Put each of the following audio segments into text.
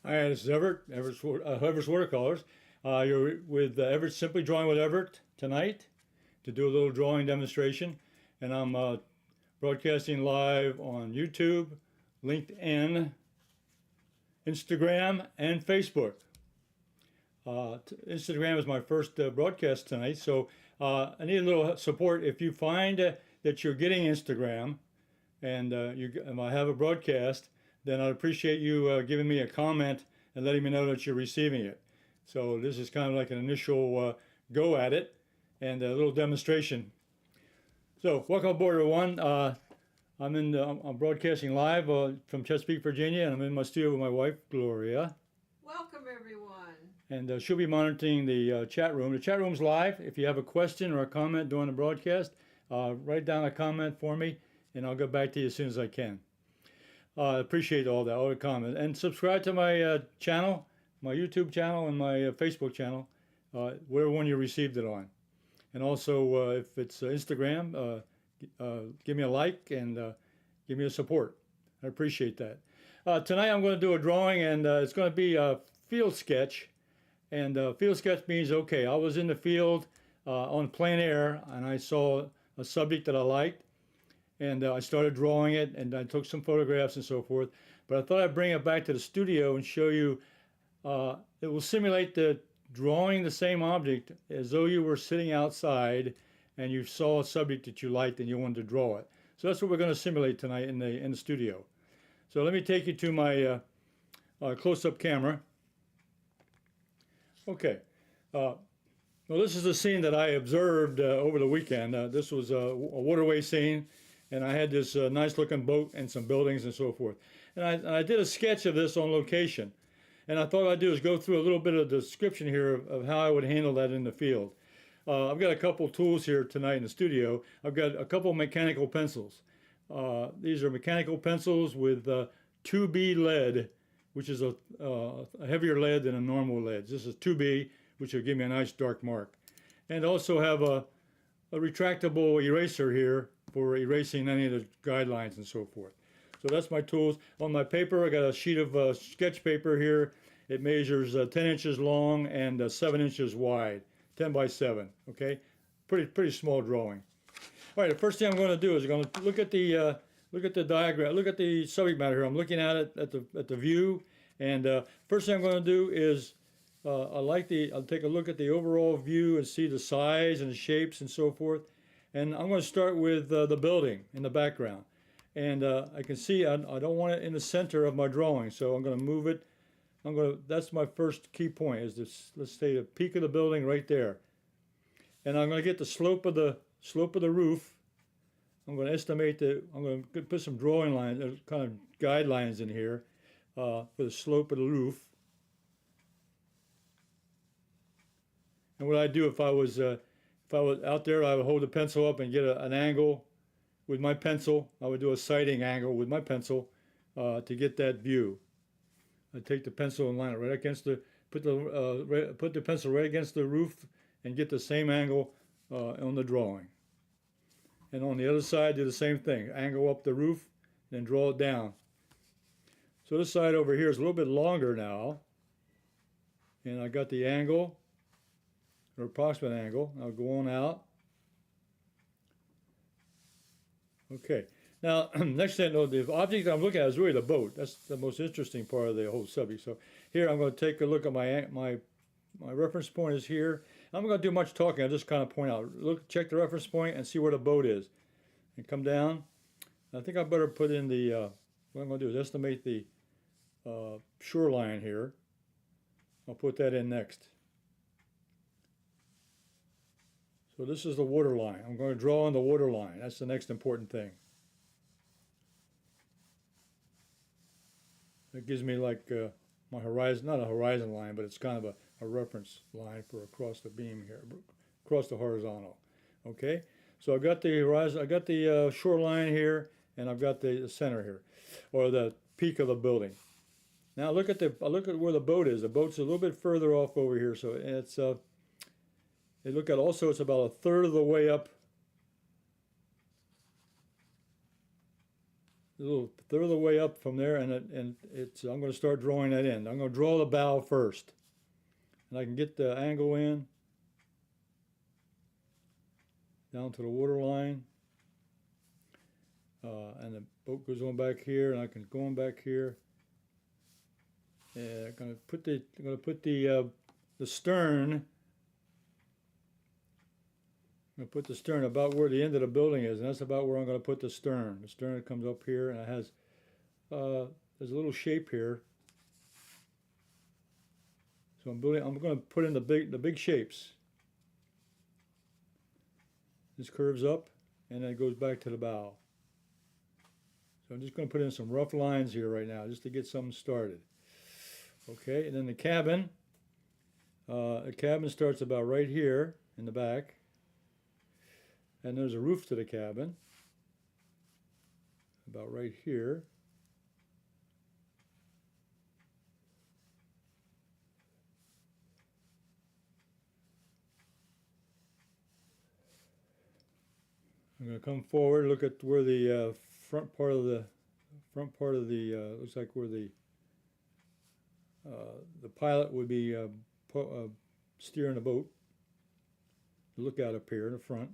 Hi, this is Everett's Watercolors. You're with Everett, Simply Drawing with Everett tonight to do a little drawing demonstration. And I'm broadcasting live on YouTube, LinkedIn, Instagram, and Facebook. Instagram is my first broadcast tonight, so I need a little support. If you find that you're getting Instagram and I have a broadcast, then I'd appreciate you giving me a comment and letting me know that you're receiving it. So this is kind of like an initial go at it and a little demonstration. So welcome aboard, everyone. I'm broadcasting live from Chesapeake, Virginia, and I'm in my studio with my wife, Gloria. Welcome, everyone. And she'll be monitoring the chat room. The chat room's live. If you have a question or a comment during the broadcast, write down a comment for me, and I'll get back to you as soon as I can. I appreciate all the comments. And subscribe to my channel, my YouTube channel, and my Facebook channel, whatever one you received it on. And also, if it's Instagram, give me a like and give me a support. I appreciate that. Tonight I'm going to do a drawing, and it's going to be a field sketch. And field sketch means, okay, I was in the field on plein air, and I saw a subject that I liked. And I started drawing it, and I took some photographs and so forth. But I thought I'd bring it back to the studio and show you. It will simulate the drawing the same object as though you were sitting outside and you saw a subject that you liked and you wanted to draw it. So that's what we're going to simulate tonight in the studio. So let me take you to my close-up camera. Okay. Well, this is a scene that I observed over the weekend. This was a waterway scene. And I had this nice looking boat and some buildings and so forth. And I did a sketch of this on location. And I thought I'd do is go through a little bit of description here of how I would handle that in the field. I've got a couple tools here tonight in the studio. I've got a couple mechanical pencils. These are mechanical pencils with 2B lead, which is a heavier lead than a normal lead. This is 2B, which will give me a nice dark mark. And also have a retractable eraser here for erasing any of the guidelines and so forth. So that's my tools. On my paper, I got a sheet of sketch paper here. It measures 10 inches long and 7 inches wide, 10 by 7. Okay, pretty small drawing. All right, the first thing I'm going to do is I'm going to look at the diagram, look at the subject matter here. I'm looking at it at the view, and first thing I'm going to do is I'll take a look at the overall view and see the size and the shapes and so forth. And I'm going to start with the building in the background. And I can see I don't want it in the center of my drawing, so I'm going to move it. That's my first key point, is this, let's say, the peak of the building right there. And I'm going to get the slope of the roof. I'm going to estimate I'm going to put some drawing lines, kind of guidelines in here for the slope of the roof. And what I'd do if I was out there, I would hold the pencil up and get an angle with my pencil. I would do a sighting angle with my pencil to get that view. I'd take the pencil and line it right against put the pencil right against the roof and get the same angle on the drawing. And on the other side, do the same thing. Angle up the roof, and then draw it down. So this side over here is a little bit longer now. And I got the angle, or approximate angle. I'll go on out. Okay. Now, next thing, the object I'm looking at is really the boat. That's the most interesting part of the whole subject. So here I'm going to take a look at my reference point is here. I'm not going to do much talking. I'll just kind of point out. Check the reference point and see where the boat is. And come down. I think I better put in what I'm going to do is estimate the shoreline here. I'll put that in next. So this is the water line. I'm going to draw on the water line. That's the next important thing. It gives me like my horizon, not a horizon line, but it's kind of a reference line for across the beam here, across the horizontal. Okay, so I've got the horizon, I got the shoreline here, and I've got the center here, or the peak of the building. Now look at where the boat is. The boat's a little bit further off over here, so it's look at also it's about a third of the way up a little third of the way up from there, and it's I'm going to start drawing that in. I'm going to draw the bow first, and I can get the angle in down to the water line, and the boat goes on back here, and I can go on back here. And I'm going to put the stern. I'm going to put the stern about where the end of the building is, and that's about where I'm going to put the stern. The stern comes up here, and it has there's a little shape here. So I'm going to put in the big shapes. This curves up, and then it goes back to the bow. So I'm just going to put in some rough lines here right now, just to get something started. Okay, and then the cabin. The cabin starts about right here in the back. And there's a roof to the cabin, about right here. I'm going to come forward, look at where the front part of the looks like where the pilot would be steering the boat. Look out up here in the front.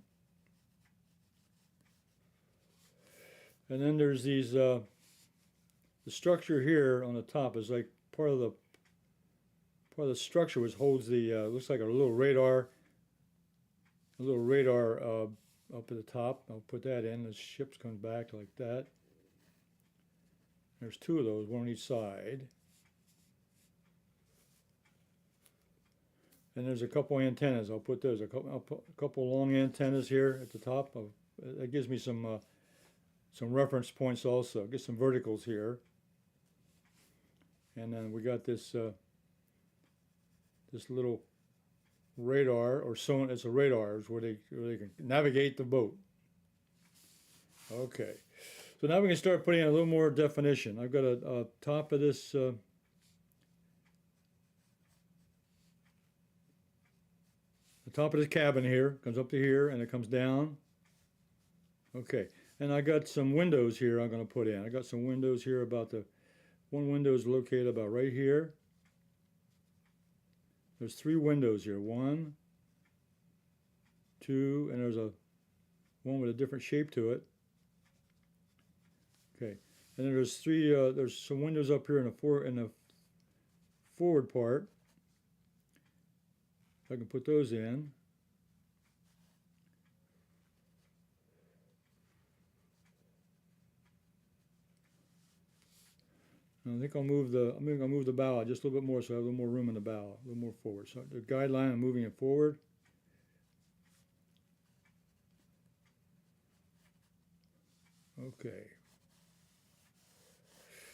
And then there's these, the structure here on the top is like part of the structure which holds the, looks like a little radar up at the top. I'll put that in. The ship comes back like that. There's two of those, one on each side. And there's a couple antennas. I'll put those. I'll put a couple long antennas here at the top. That gives me some reference points also. Get some verticals here. And then we got this this little radar, or so it's a radar, is where they can navigate the boat. Okay, so now we can start putting in a little more definition. I've got a top of this the top of this cabin here comes up to here, and it comes down. Okay, and I got some windows here I'm going to put in. I got some windows here about one window is located about right here. There's three windows here. 1, 2, and there's one with a different shape to it. Okay, and then there's there's some windows up here in the forward part. I can put those in. I think I'll move the bow just a little bit more, so I have a little more room in the bow, a little more forward. So the guideline, I'm moving it forward. Okay.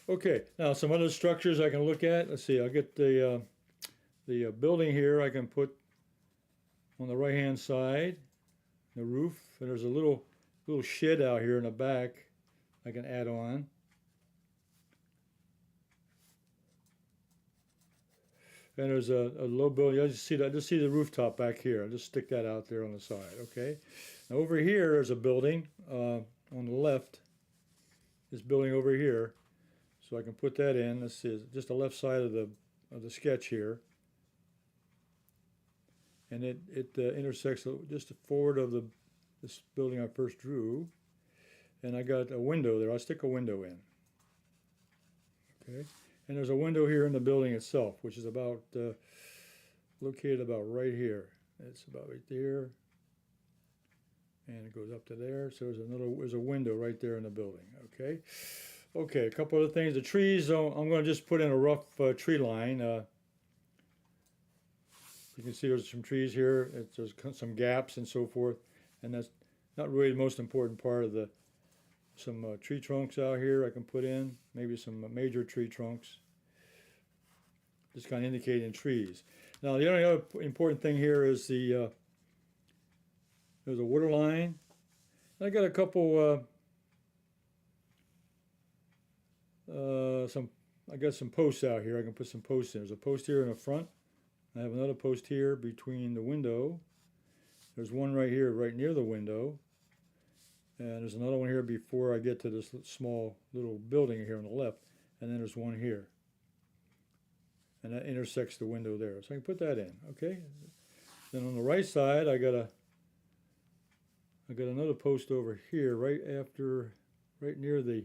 Okay. Now some other structures I can look at. Let's see. I'll get the building here. I can put on the right-hand side, the roof, and there's a little shed out here in the back I can add on. And there's a low building. I just see the rooftop back here. I'll just stick that out there on the side. Okay. Now over here, there's a building on the left. This building over here, so I can put that in. Let's see, just the left side of the sketch here, and it intersects just forward of this building I first drew, and I got a window there. I'll stick a window in. Okay. And there's a window here in the building itself, which is about located about right here. It's about right there, and it goes up to there. So there's a window right there in the building. Okay, okay. A couple other things. The trees. I'm going to just put in a rough tree line. You can see there's some trees here. There's some gaps and so forth, and that's not really the most important part of some tree trunks out here I can put in, maybe some major tree trunks, just kind of indicating trees. Now the only other important thing here is there's a water line. I got a couple I got some posts out here. I can put some posts in. There's a post here in the front. I have another post here between the window. There's one right here right near the window. And there's another one here before I get to this small little building here on the left. And then there's one here. And that intersects the window there. So I can put that in, okay? Then on the right side, I got another post over here, right near the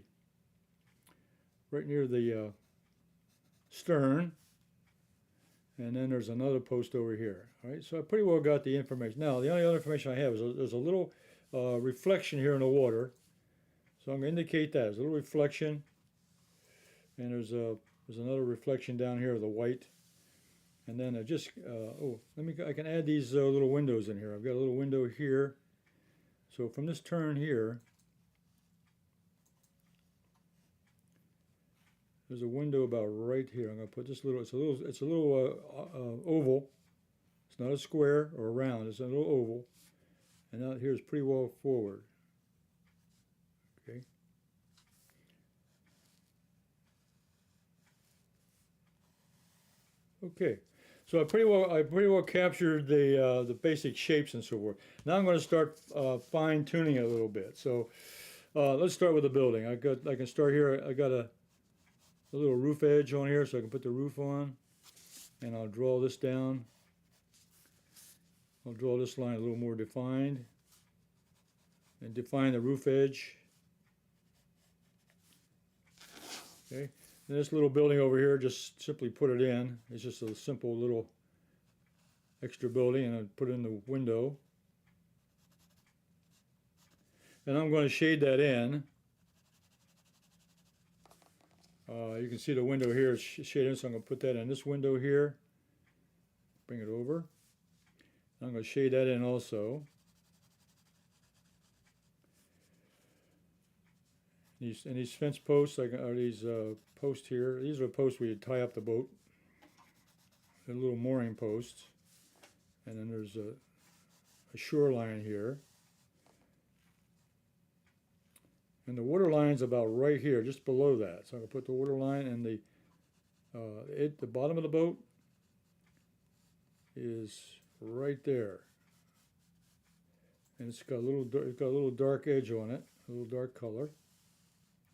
stern. And then there's another post over here. All right, so I pretty well got the information. Now, the only other information I have is there's a little reflection here in the water. So I'm going to indicate that. There's a little reflection. And there's another reflection down here of the white. And then I can add these little windows in here. I've got a little window here. So from this turn here, there's a window about right here. I'm going to put this little. It's a little oval. It's not a square or a round. It's a little oval. And out here is pretty well forward. Okay. Okay. So I pretty well captured the basic shapes and so forth. Now I'm going to start fine tuning it a little bit. So let's start with the building. I can start here. I got a little roof edge on here, so I can put the roof on, and I'll draw this down. I'll draw this line a little more defined, and define the roof edge. Okay. And this little building over here, just simply put it in. It's just a simple little extra building, and I put in the window. And I'm going to shade that in. You can see the window here is shaded, so I'm going to put that in this window here. Bring it over. I'm going to shade that in also. These fence posts, are these posts here. These are posts where you tie up the boat. They're little mooring posts. And then there's a shoreline here. And the water line's about right here, just below that. So I'm going to put the water line, and the bottom of the boat is right there. And it's got a little dark edge on it, a little dark color.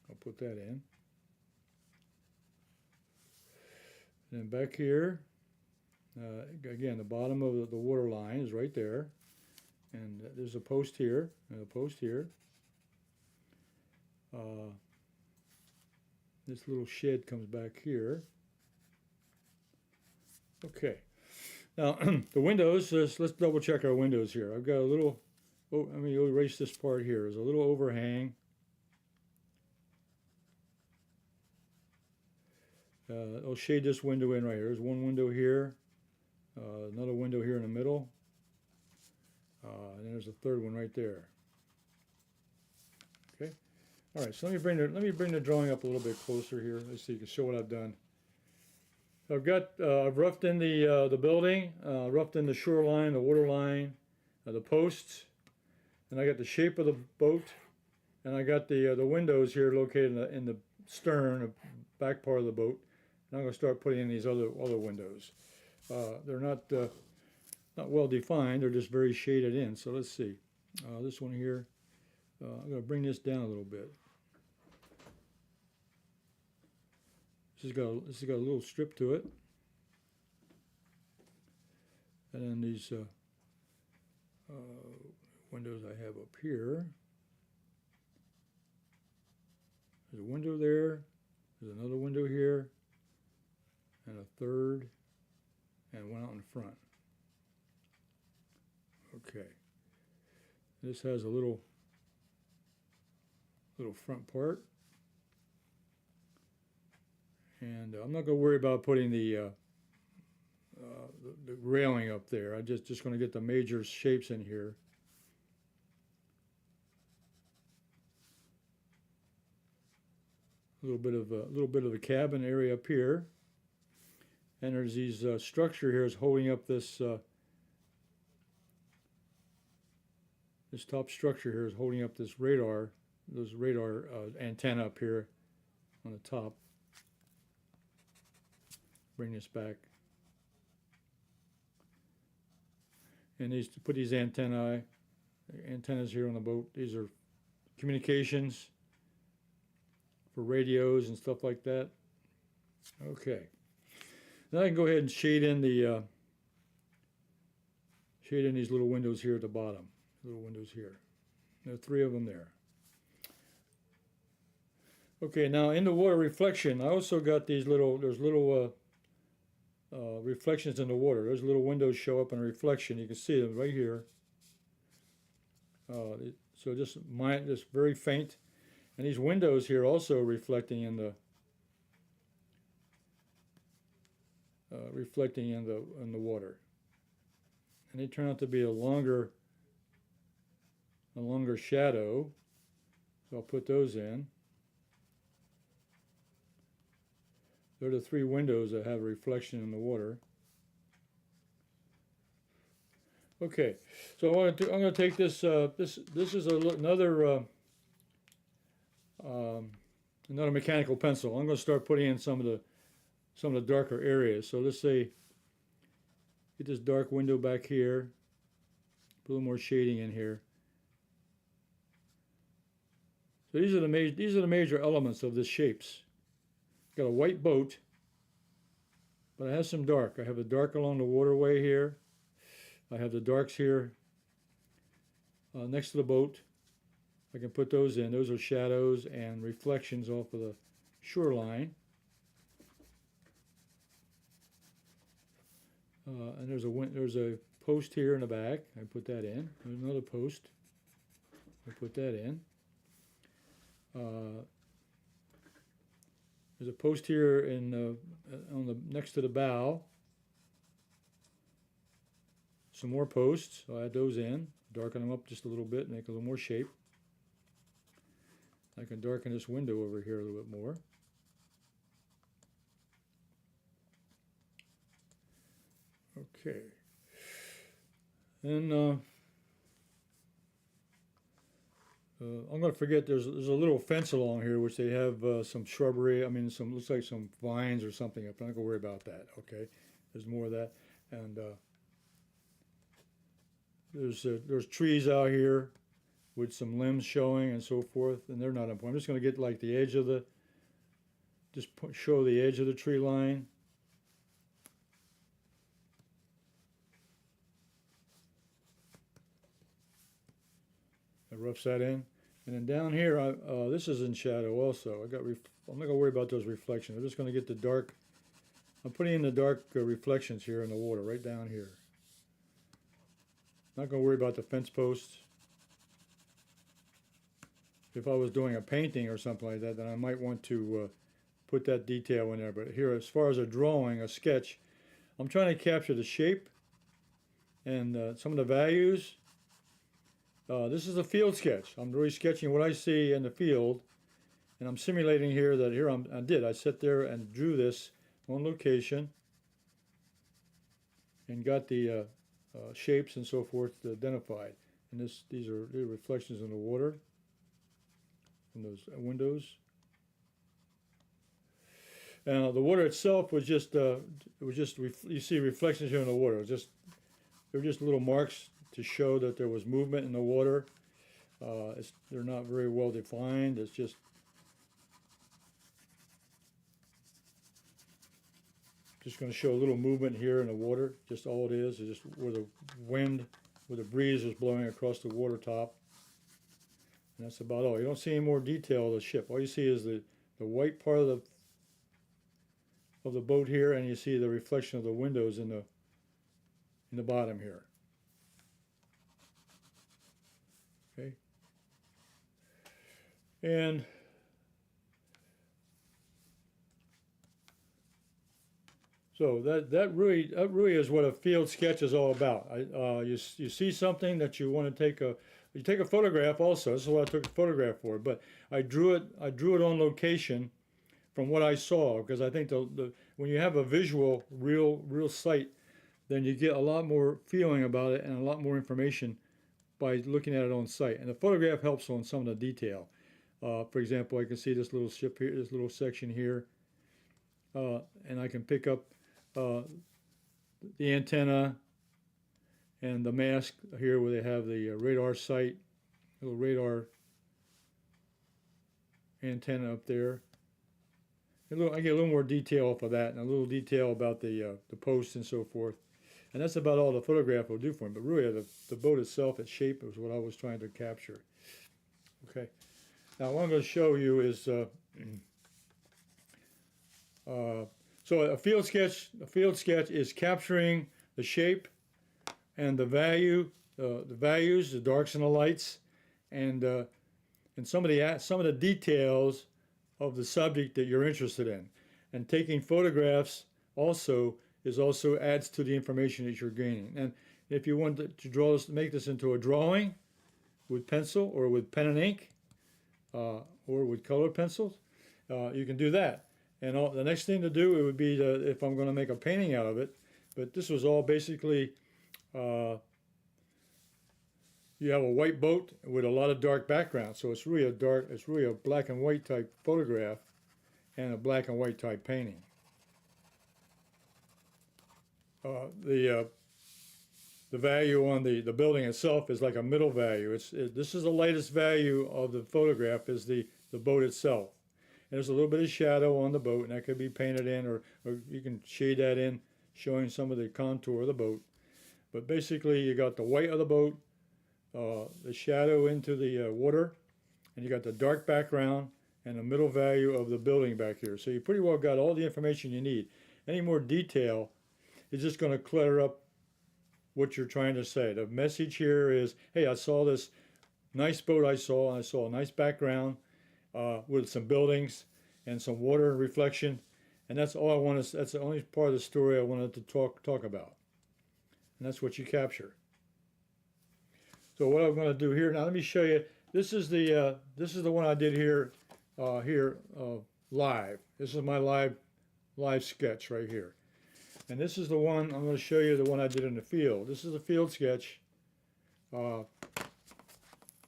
I'll put that in. And then back here, again, the bottom of the water line is right there. And there's a post here, and a post here. This little shed comes back here. Okay. Now, the windows, let's double check our windows here. I've got a little, let me erase this part here. There's a little overhang. I'll shade this window in right here. There's one window here, another window here in the middle, and then there's a third one right there. Okay. All right. So let me bring the drawing up a little bit closer here. Let's see. You can show what I've done. I've roughed in the building, roughed in the shoreline, the water line, the posts, and I got the shape of the boat, and I got the windows here located in the stern, the back part of the boat. And I'm going to start putting in these other windows. They're not well defined. They're just very shaded in. So let's see. This one here. I'm going to bring this down a little bit. This has got a little strip to it. And then these windows I have up here. There's a window there. There's another window here. And a third. And one out in front. Okay. This has a little front part. And I'm not going to worry about putting the railing up there. I'm just going to get the major shapes in here. A little bit of a cabin area up here, and there's these structure here is holding up this this top structure here is holding up this radar, antenna up here on the top. Bring this back. And put these antennas here on the boat. These are communications for radios and stuff like that. Okay. Now I can go ahead and shade in the these little windows here at the bottom. Little windows here. There are 3 of them there. Okay, now in the water reflection, I also got these little, there's little reflections in the water. Those little windows show up in a reflection. You can see them right here. So just very faint. And these windows here also reflecting in the water. And they turn out to be a longer shadow. So I'll put those in. They're the 3 windows that have a reflection in the water. Okay, so I'm going to take this. This is another mechanical pencil. I'm going to start putting in some of the darker areas. So let's say get this dark window back here. Put a little more shading in here. So these are the major elements of this shapes. Got a white boat, but it has some dark. I have the dark along the waterway here. I have the darks here next to the boat. I can put those in. Those are shadows and reflections off of the shoreline. And there's a post here in the back. I put that in. There's another post. I put that in. There's a post here next to the bow. Some more posts. I'll add those in. Darken them up just a little bit, make a little more shape. I can darken this window over here a little bit more. Okay. And I'm going to forget, there's a little fence along here which they have some shrubbery, looks like some vines or something. I'm not going to worry about that, okay? There's more of that. And there's trees out here with some limbs showing and so forth, and they're not important. I'm just going to get like the edge of show the edge of the tree line. Roughs that in, and then down here, this is in shadow also. I'm not going to worry about those reflections. I'm just going to get the dark. I'm putting in the dark reflections here in the water, right down here. Not going to worry about the fence posts. If I was doing a painting or something like that, then I might want to put that detail in there. But here, as far as a drawing, a sketch, I'm trying to capture the shape and some of the values. This is a field sketch. I'm really sketching what I see in the field, and I'm simulating here that I sat there and drew this on location and got the shapes and so forth identified. And these are the reflections in the water from those windows. And the water itself was just you see reflections here in the water. They were just little marks to show that there was movement in the water. They're not very well defined. It's just going to show a little movement here in the water. Just all it is just where the breeze is blowing across the water top. And that's about all. You don't see any more detail of the ship. All you see is the white part of the boat here, and you see the reflection of the windows in the bottom here. Okay. And so that really is what a field sketch is all about. You see something that you want to you take a photograph also. This is what I took a photograph for. But I drew it on location from what I saw, because I think when you have a visual, real sight, then you get a lot more feeling about it and a lot more information by looking at it on site. And the photograph helps on some of the detail. For example, I can see this little ship here, this little section here, and I can pick up the antenna and the mast here where they have the radar sight, little radar antenna up there. I get a little more detail off of that, and a little detail about the posts and so forth. And that's about all the photograph will do for me. But really, the boat itself, its shape, was what I was trying to capture. Okay. Now, what I'm going to show you is so a field sketch. A field sketch is capturing the shape and the values, the darks and the lights, and some of the details of the subject that you're interested in. And taking photographs also adds to the information that you're gaining. And if you want to make this into a drawing with pencil or with pen and ink or with colored pencils, you can do that. And the next thing to do, it would be if I'm going to make a painting out of it. But this was all basically, you have a white boat with a lot of dark background. So it's really a black and white type photograph and a black and white type painting. The value on the building itself is like a middle value. This is the lightest value of the photograph is the boat itself. And there's a little bit of shadow on the boat, and that could be painted in, or you can shade that in, showing some of the contour of the boat. But basically, you got the white of the boat, the shadow into the water, and you got the dark background and the middle value of the building back here. So you pretty well got all the information you need. Any more detail is just going to clutter up what you're trying to say. The message here is, hey, I saw this nice boat I saw a nice background with some buildings and some water reflection, and that's all I want to. That's the only part of the story I wanted to talk about, and that's what you capture. So what I'm going to do here now, let me show you. This is the one I did here live. This is my live sketch right here, and this is the one I'm going to show you. The one I did in the field. This is a field sketch.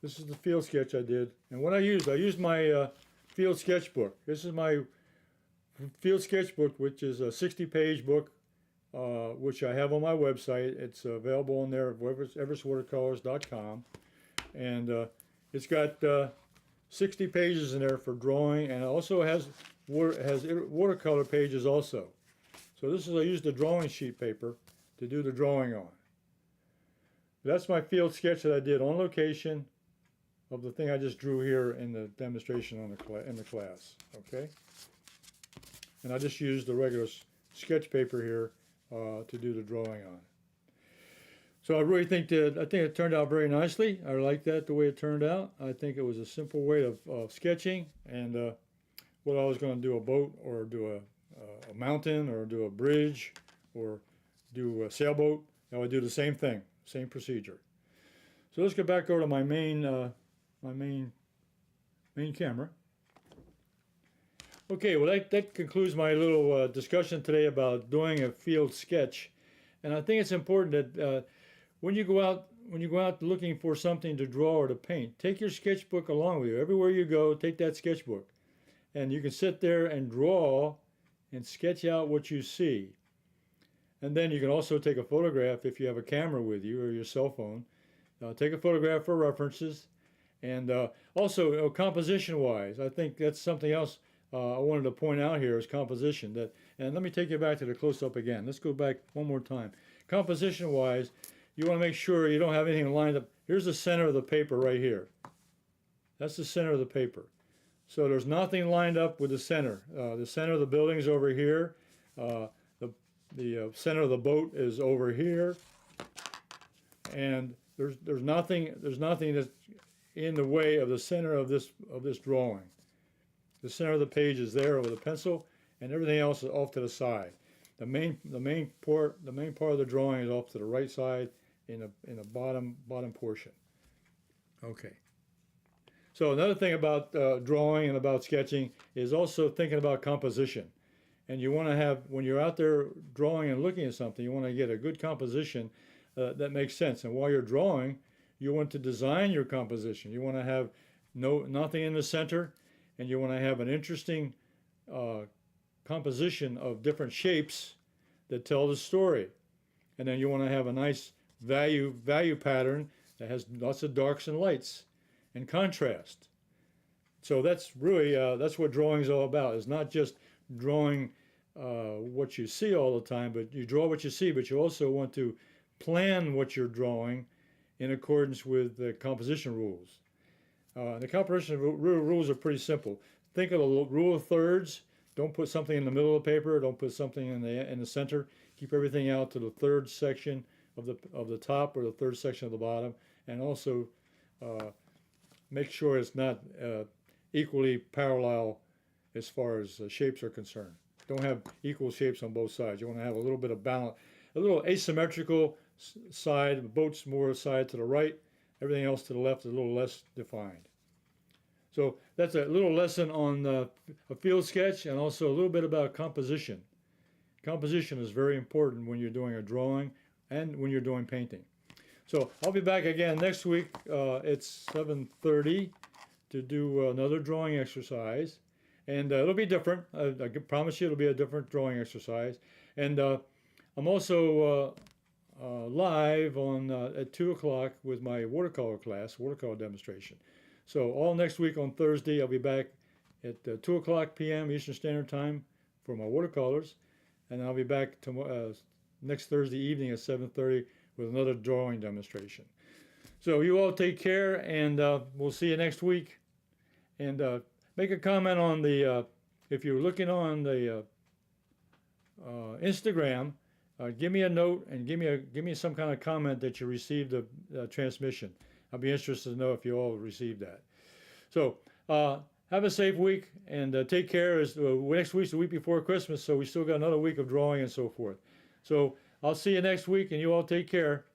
This is the field sketch I did, and what I used my field sketchbook. This is my field sketchbook, which is a 60-page book, which I have on my website. It's available on there at everestwatercolors.com, and it's got 60 pages in there for drawing, and it also has watercolor pages also. So I used the drawing sheet paper to do the drawing on. That's my field sketch that I did on location of the thing I just drew here in the demonstration in the class. Okay, and I just used the regular sketch paper here to do the drawing on. So I really think it turned out very nicely. I like that the way it turned out. I think it was a simple way of sketching, and whether I was going to do a boat or do a mountain or do a bridge or do a sailboat, I would do the same thing, same procedure. So let's get back over to my main camera. Okay, well that concludes my little discussion today about doing a field sketch, and I think it's important that when you go out looking for something to draw or to paint, take your sketchbook along with you. Everywhere you go, take that sketchbook, and you can sit there and draw and sketch out what you see. And then you can also take a photograph if you have a camera with you or your cell phone. Take a photograph for references. And also, composition-wise, I think that's something else I wanted to point out here is composition. And let me take you back to the close-up again. Let's go back one more time. Composition-wise, you want to make sure you don't have anything lined up. Here's the center of the paper right here. That's the center of the paper. So there's nothing lined up with the center. The center of the building is over here. The center of the boat is over here. And there's nothing that's in the way of the center of this drawing. The center of the page is there with a pencil, and everything else is off to the side. The main part of the drawing is off to the right side in the bottom portion. Okay. So another thing about drawing and about sketching is also thinking about composition. And you want to have, when you're out there drawing and looking at something, you want to get a good composition that makes sense. And while you're drawing, you want to design your composition. You want to have nothing in the center, and you want to have an interesting composition of different shapes that tell the story. And then you want to have a nice value pattern that has lots of darks and lights and contrast. So that's really that's what drawing is all about. It's not just drawing what you see all the time, but you draw what you see, but you also want to plan what you're drawing in accordance with the composition rules. The composition rules are pretty simple. Think of the rule of thirds. Don't put something in the middle of the paper. Don't put something in the center. Keep everything out to the third section of the top or the third section of the bottom, and also make sure it's not equally parallel as far as shapes are concerned. Don't have equal shapes on both sides. You want to have a little bit of balance, a little asymmetrical side. The boat's more side to the right, everything else to the left is a little less defined. So that's a little lesson on a field sketch, and also a little bit about composition. Composition is very important when you're doing a drawing and when you're doing painting. So I'll be back again next week at 7:30 to do another drawing exercise. And it'll be different. I promise you it'll be a different drawing exercise. And I'm also live on at 2 o'clock with my watercolor class, watercolor demonstration. So all next week on Thursday, I'll be back at 2 o'clock p.m. Eastern Standard Time for my watercolors. And I'll be back next Thursday evening at 7:30 with another drawing demonstration. So you all take care, and we'll see you next week. And make a comment on the, if you're looking on the Instagram, give me a note and give me some kind of comment that you received the transmission. I'll be interested to know if you all received that. So have a safe week, and take care. Next week's the week before Christmas, so we still got another week of drawing and so forth. So I'll see you next week, and you all take care.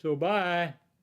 So bye.